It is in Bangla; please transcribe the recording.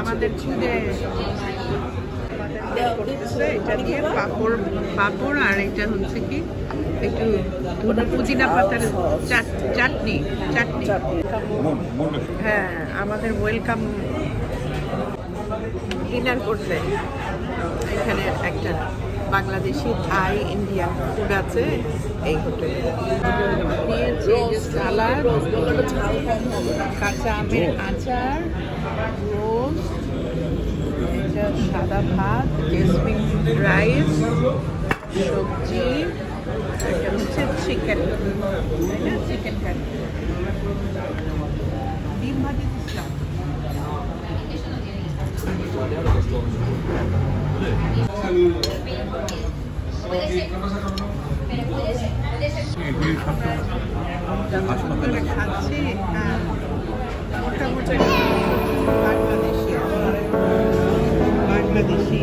আমাদের ছেলে এটা দিয়ে পাপড় আর এটা হচ্ছে কি একটু পুদিনা পাতার চাটনি। হ্যাঁ, আমাদের ওয়েলকাম ডিনার করতে এখানে একটা বাংলাদেশি, থাই, ইন্ডিয়ান ফুড আছে এই হোটেলে। সালাদ, কাঁচা আমের আচার, রোজ, এটা সাদা ভাত, জেসমিন রাইস, সবজি, এটা হচ্ছে চিকেন, চিকেন কারি, ডিম ভাজি দিচ্ছিলাম। খাচ্ছি মোটামুটি বাংলাদেশি